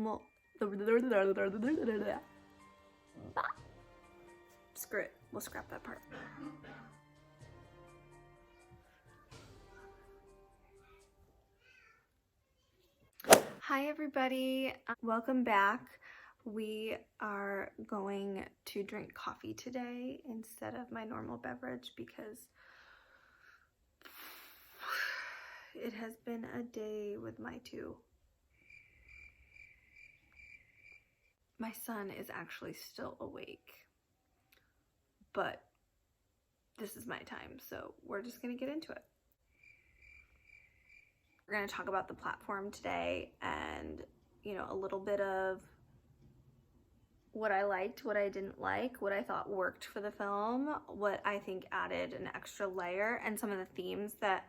normal. Screw it. We'll scrap that part. Hi everybody, welcome back. We are going to drink coffee today instead of my normal beverage because it has been a day with my two. My son is actually still awake, but this is my time, so we're just gonna get into it. We're going to talk about the platform today and, a little bit of what I liked, what I didn't like, what I thought worked for the film, what I think added an extra layer, and some of the themes that,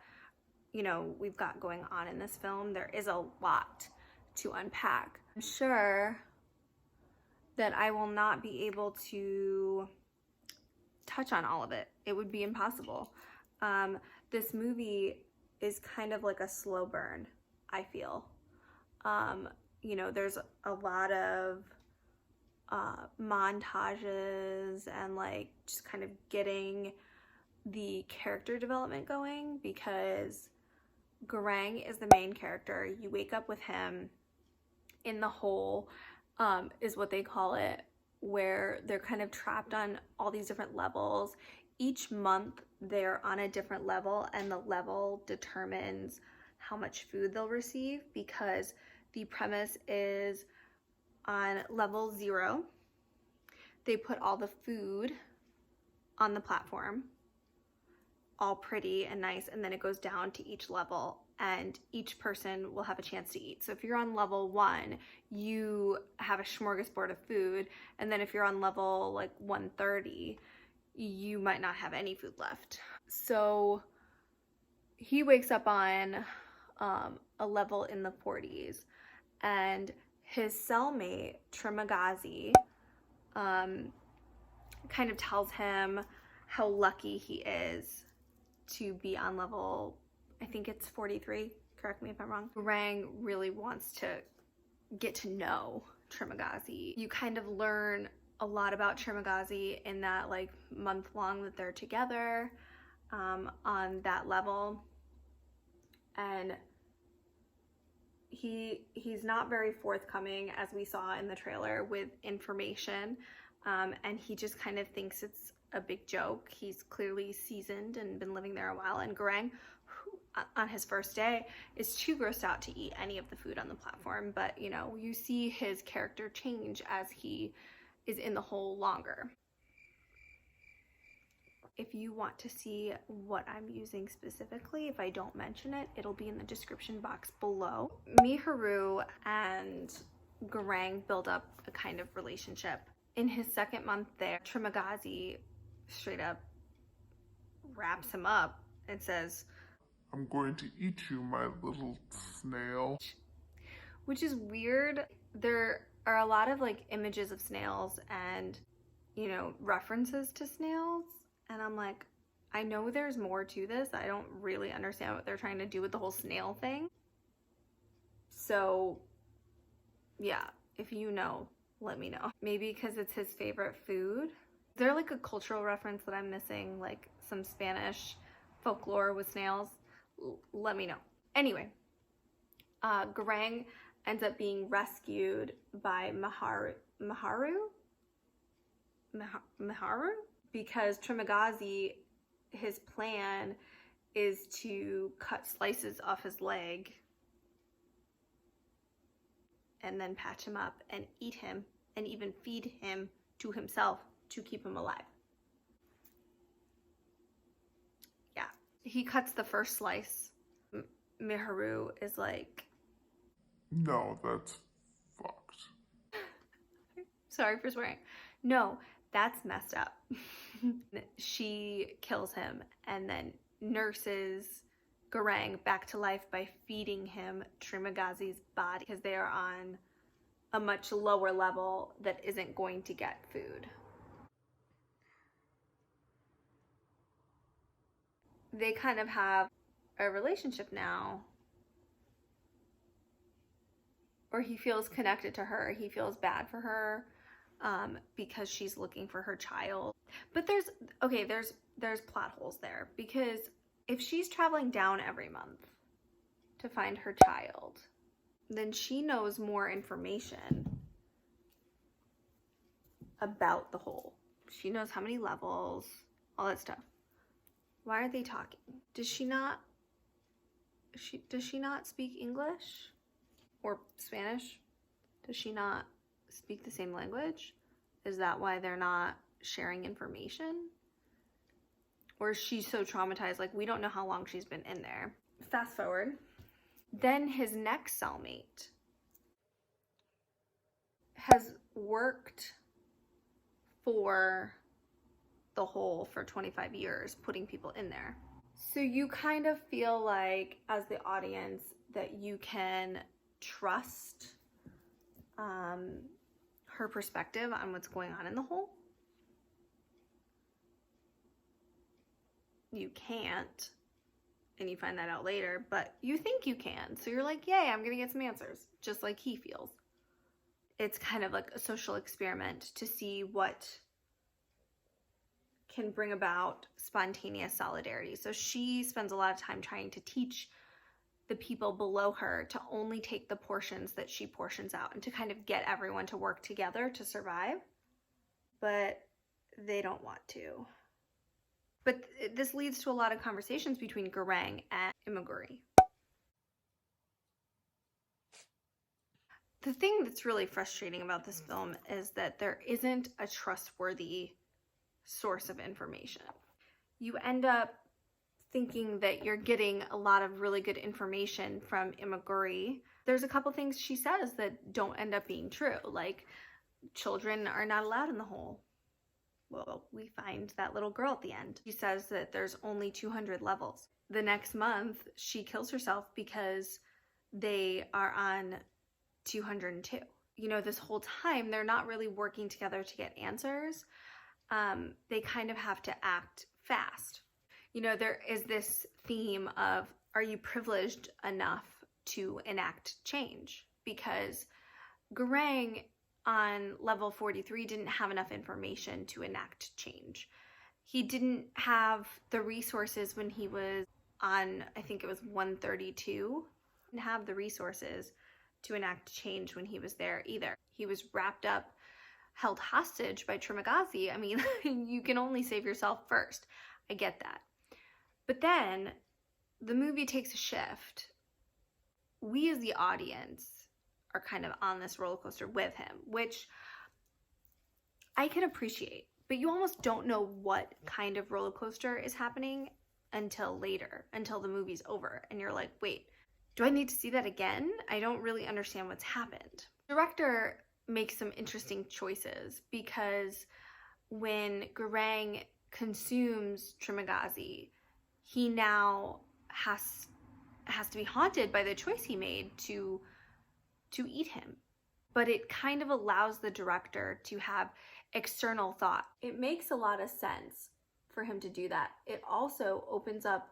we've got going on in this film. There is a lot to unpack. I'm sure that I will not be able to touch on all of it. It would be impossible. This movie is kind of like a slow burn, I feel. There's a lot of montages and like just kind of getting the character development going, because Garang is the main character. You wake up with him in the hole, is what they call it, where they're kind of trapped on all these different levels. Each month they're on a different level, and the level determines how much food they'll receive, because the premise is on level 0, they put all the food on the platform, all pretty and nice, and then it goes down to each level, and each person will have a chance to eat. So if you're on level 1, you have a smorgasbord of food, and then if you're on level like 130, you might not have any food left. So he wakes up on a level in the 40s, and his cellmate Trimagazi kind of tells him how lucky he is to be on level, I think it's 43, correct me if I'm wrong. Rang really wants to get to know Trimagazi. You kind of learn a lot about Trimagazi in that like month long that they're together on that level, and he's not very forthcoming, as we saw in the trailer, with information, and he just kind of thinks it's a big joke. He's clearly seasoned and been living there a while, and Garang, on his first day, is too grossed out to eat any of the food on the platform. But you see his character change as he is in the hole longer. If you want to see what I'm using specifically, if I don't mention it, it'll be in the description box below. Miharu and Garang build up a kind of relationship. In his second month there, Trimagazi straight up wraps him up and says, "I'm going to eat you, my little snail." Which is weird. There are a lot of like images of snails and, references to snails. And I'm like, I know there's more to this. I don't really understand what they're trying to do with the whole snail thing. So yeah, if you know, let me know. Maybe because it's his favorite food. Is there like a cultural reference that I'm missing, like some Spanish folklore with snails? Let me know. Anyway, Garang ends up being rescued by Miharu? Because Trimagazi, his plan is to cut slices off his leg and then patch him up and eat him and even feed him to himself to keep him alive. Yeah, he cuts the first slice. Miharu is like, "No, that's fucked." Sorry for swearing. No, that's messed up. She kills him and then nurses Garang back to life by feeding him Trimagazi's body, because they are on a much lower level that isn't going to get food. They kind of have a relationship now or he feels connected to her. He feels bad for her because she's looking for her child. But there's plot holes there, because if she's traveling down every month to find her child, then she knows more information about the hole. She knows how many levels, all that stuff. Why are they talking? Does she not speak English or Spanish? Does she not speak the same language? Is that why they're not sharing information? Or is she so traumatized, like we don't know how long she's been in there? Fast forward. Then his next cellmate has worked for the hole for 25 years, putting people in there. So you kind of feel like, as the audience, that you can trust her perspective on what's going on in the hole. You can't, and you find that out later, but you think you can. So you're like, yay, I'm gonna get some answers, just like he feels. It's kind of like a social experiment to see what can bring about spontaneous solidarity. So she spends a lot of time trying to teach the people below her to only take the portions that she portions out, and to kind of get everyone to work together to survive. But they don't want to. But this leads to a lot of conversations between Garang and Imaguri. The thing that's really frustrating about this film is that there isn't a trustworthy source of information. You end up thinking that you're getting a lot of really good information from Imaguri. There's a couple things she says that don't end up being true, like children are not allowed in the hole. Well, we find that little girl at the end. She says that there's only 200 levels. The next month, she kills herself because they are on 202. You know, this whole time, they're not really working together to get answers. They kind of have to act fast. You know, there is this theme of, are you privileged enough to enact change? Because Garang on level 43 didn't have enough information to enact change. He didn't have the resources when he was on, I think it was 132. He didn't have the resources to enact change when he was there either. He was wrapped up, held hostage by Trimagazi. I mean, you can only save yourself first. I get that. But then the movie takes a shift. We as the audience are kind of on this roller coaster with him, which I can appreciate, but you almost don't know what kind of roller coaster is happening until later, until the movie's over. And you're like, wait, do I need to see that again? I don't really understand what's happened. The director makes some interesting choices, because when Garang consumes Trimagazi, he now has to be haunted by the choice he made to eat him. But it kind of allows the director to have external thought. It makes a lot of sense for him to do that. It also opens up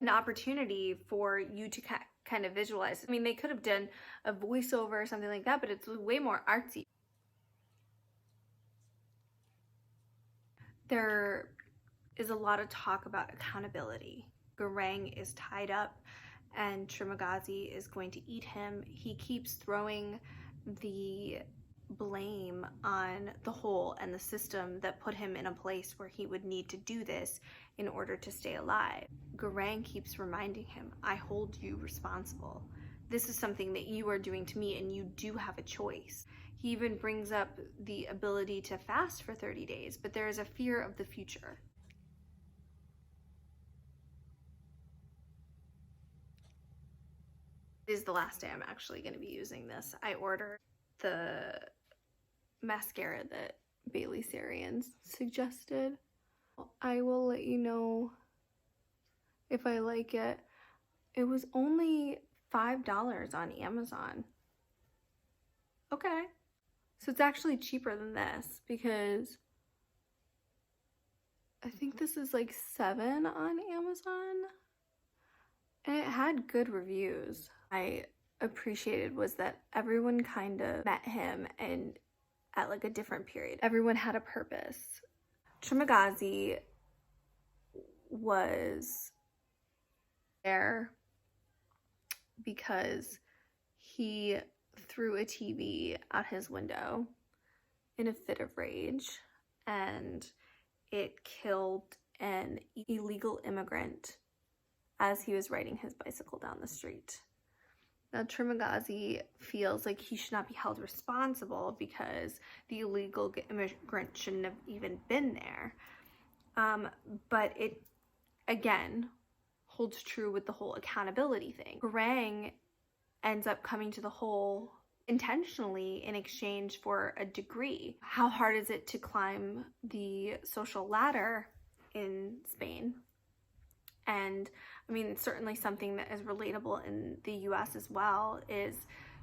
an opportunity for you to kind of visualize. I mean, they could have done a voiceover or something like that, but it's way more artsy. There is a lot of talk about accountability. Garang is tied up and Trimagazi is going to eat him. He keeps throwing the blame on the hole and the system that put him in a place where he would need to do this in order to stay alive. Garang keeps reminding him, I hold you responsible. This is something that you are doing to me, and you do have a choice. He even brings up the ability to fast for 30 days, but there is a fear of the future. This is the last day I'm actually going to be using this. I ordered the mascara that Bailey Sarian suggested. I will let you know if I like it. It was only $5 on Amazon. Okay. So it's actually cheaper than this, because I think this is like $7 on Amazon. And it had good reviews. I appreciated was that everyone kind of met him and at like a different period. Everyone had a purpose. Trimagazi was there because he threw a TV out his window in a fit of rage, and it killed an illegal immigrant as he was riding his bicycle down the street. Now, Trimagazi feels like he should not be held responsible because the illegal immigrant shouldn't have even been there. But it, again, holds true with the whole accountability thing. Garang ends up coming to the hole intentionally in exchange for a degree. How hard is it to climb the social ladder in Spain? And I mean, certainly something that is relatable in the US as well is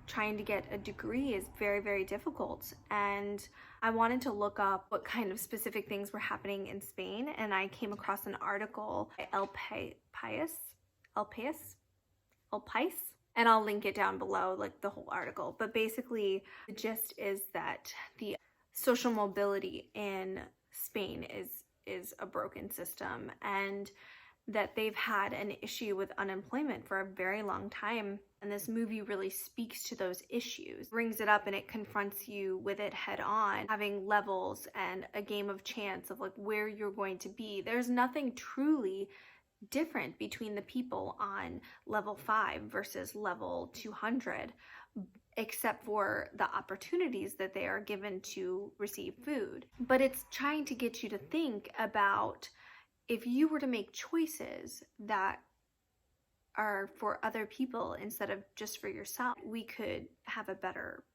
trying to get a degree is very, very difficult. And I wanted to look up what kind of specific things were happening in Spain, and I came across an article by El Pais, and I'll link it down below, like the whole article. But basically, the gist is that the social mobility in Spain is a broken system, and that they've had an issue with unemployment for a very long time. And this movie really speaks to those issues, brings it up, and it confronts you with it head on, having levels and a game of chance of like where you're going to be. There's nothing truly different between the people on level 5 versus level 200, except for the opportunities that they are given to receive food. But it's trying to get you to think about, if you were to make choices that are for other people instead of just for yourself, we could have a better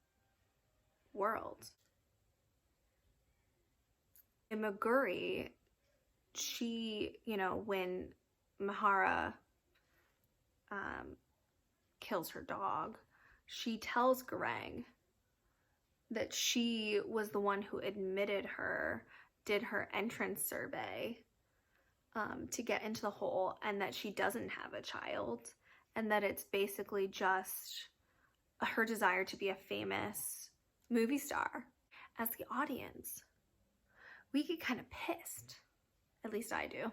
world. In Maguri, she, when Mahara kills her dog, she tells Garang that she was the one who admitted her, did her entrance survey to get into the hole, and that she doesn't have a child, and that it's basically just her desire to be a famous movie star. As the audience, we get kind of pissed. At least I do.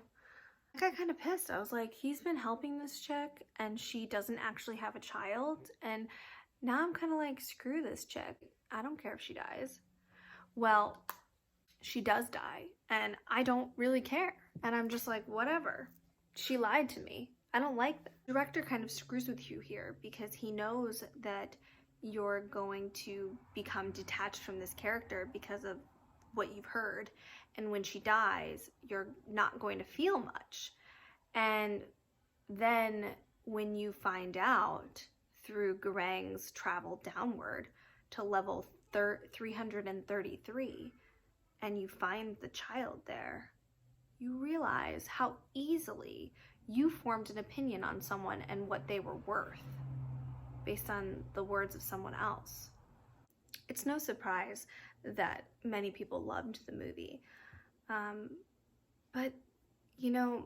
I got kind of pissed. I was like, he's been helping this chick and she doesn't actually have a child, and now I'm kind of like, screw this chick. I don't care if she dies. Well, she does die, and I don't really care. And I'm just like, whatever. She lied to me. I don't like that. The director kind of screws with you here because he knows that you're going to become detached from this character because of what you've heard. And when she dies, you're not going to feel much. And then when you find out through Garang's travel downward to level 333, and you find the child there, you realize how easily you formed an opinion on someone and what they were worth based on the words of someone else. It's no surprise that many people loved the movie. But,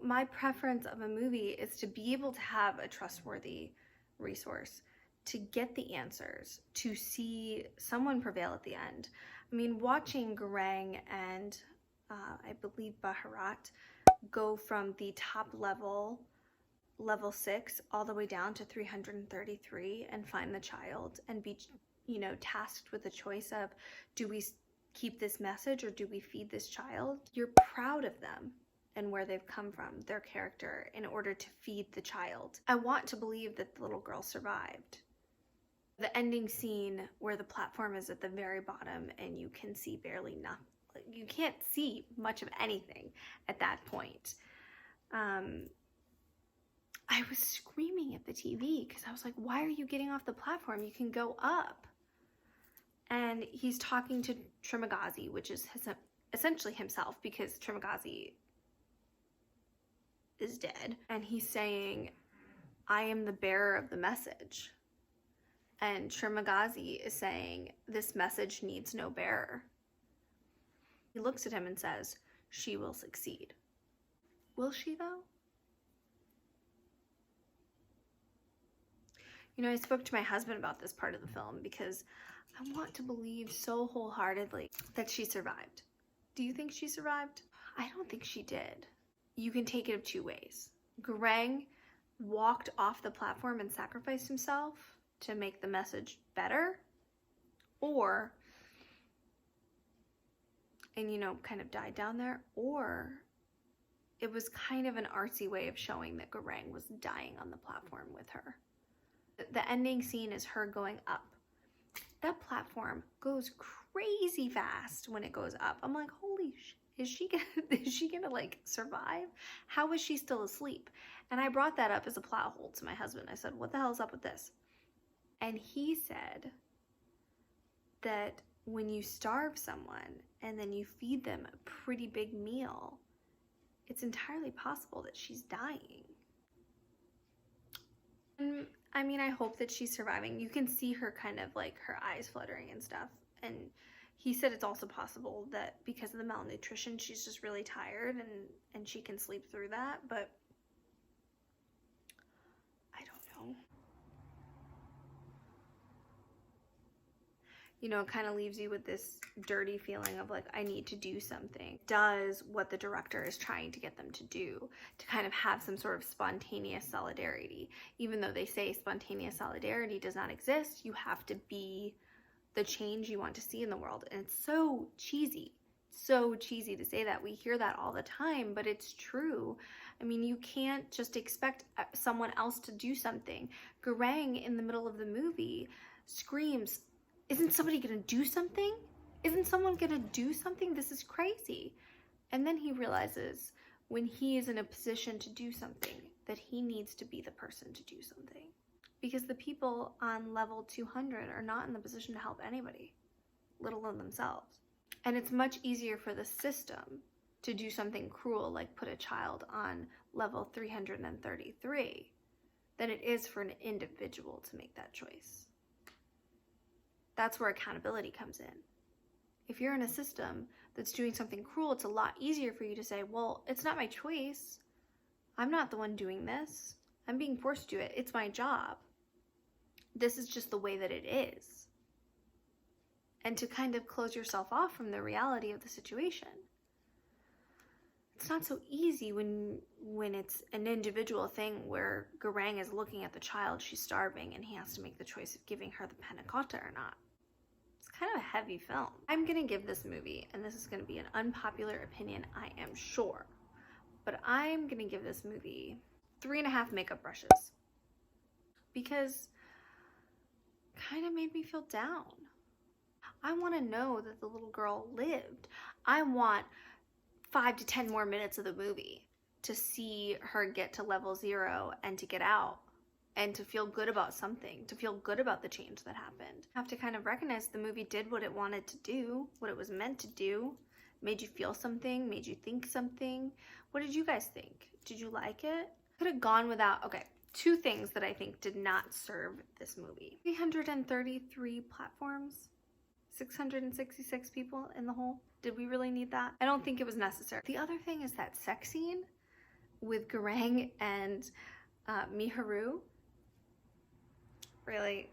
my preference of a movie is to be able to have a trustworthy resource, to get the answers, to see someone prevail at the end. I mean, watching Garang and I believe Baharat, go from the top level 6, all the way down to 333 and find the child and be, tasked with the choice of, do we keep this message or do we feed this child? You're proud of them and where they've come from, their character, in order to feed the child. I want to believe that the little girl survived. The ending scene where the platform is at the very bottom and you can see barely nothing. You can't see much of anything at that point. I was screaming at the TV because I was like, why are you getting off the platform? You can go up. And he's talking to Trimagazi, which is essentially himself, because Trimagazi is dead. And he's saying, I am the bearer of the message. And Trimagazi is saying, this message needs no bearer. He looks at him and says, she will succeed. Will she, though? You know, I spoke to my husband about this part of the film because I want to believe so wholeheartedly that she survived. Do you think she survived? I don't think she did. You can take it of two ways. Garang walked off the platform and sacrificed himself to make the message better, and you know, kind of died down there, or it was kind of an artsy way of showing that Garang was dying on the platform with her. The ending scene is her going up. That platform goes crazy fast when it goes up. I'm like, holy shit. Is she gonna like survive? How is she still asleep? And I brought that up as a plot hole to my husband. I said, what the hell is up with this? And he said that when you starve someone and then you feed them a pretty big meal, it's entirely possible that she's dying. And I mean, I hope that she's surviving. You can see her kind of like her eyes fluttering and stuff. And he said it's also possible that because of the malnutrition, she's just really tired and she can sleep through that, but I don't know. You know, it kind of leaves you with this dirty feeling of like, I need to do something. Does what the director is trying to get them to do, to kind of have some sort of spontaneous solidarity. Even though they say spontaneous solidarity does not exist, you have to be the change you want to see in the world. And it's so cheesy to say that. We hear that all the time, but it's true. I mean, you can't just expect someone else to do something. Garang in the middle of the movie screams, isn't somebody gonna do something? Isn't someone gonna do something? This is crazy. And then he realizes when he is in a position to do something that he needs to be the person to do something. Because the people on level 200 are not in the position to help anybody, let alone themselves. And it's much easier for the system to do something cruel like put a child on level 333 than it is for an individual to make that choice. That's where accountability comes in. If you're in a system that's doing something cruel, it's a lot easier for you to say, well, it's not my choice. I'm not the one doing this. I'm being forced to do it. It's my job. This is just the way that it is. And to kind of close yourself off from the reality of the situation. It's not so easy when it's an individual thing where Garang is looking at the child, she's starving, and he has to make the choice of giving her the panna cotta or not. It's kind of a heavy film. I'm gonna give this movie, and this is gonna be an unpopular opinion, I am sure, but I'm gonna give this movie 3.5 makeup brushes. Because it kind of made me feel down. I want to know that the little girl lived. I want 5 to 10 more minutes of the movie to see her get to level 0 and to get out and to feel good about something, to feel good about the change that happened. I have to kind of recognize the movie did what it wanted to do, what it was meant to do, made you feel something, made you think something. What did you guys think? Did you like it? Could have gone without, okay. 2 things that I think did not serve this movie. 333 platforms, 666 people in the whole. Did we really need that? I don't think it was necessary. The other thing is that sex scene with Garang and Miharu. Really,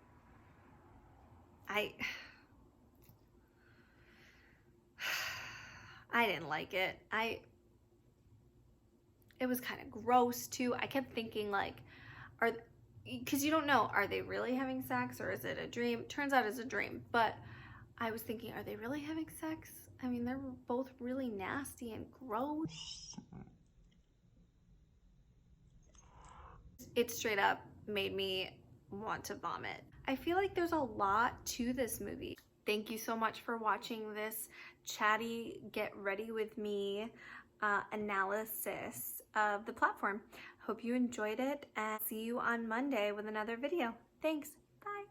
I didn't like it. It was kind of gross too. I kept thinking like, because you don't know, are they really having sex or is it a dream? Turns out it's a dream, but I was thinking, are they really having sex? I mean, they're both really nasty and gross. It straight up made me want to vomit. I feel like there's a lot to this movie. Thank you so much for watching this chatty, get ready with me analysis of the platform. Hope you enjoyed it and see you on Monday with another video. Thanks. Bye.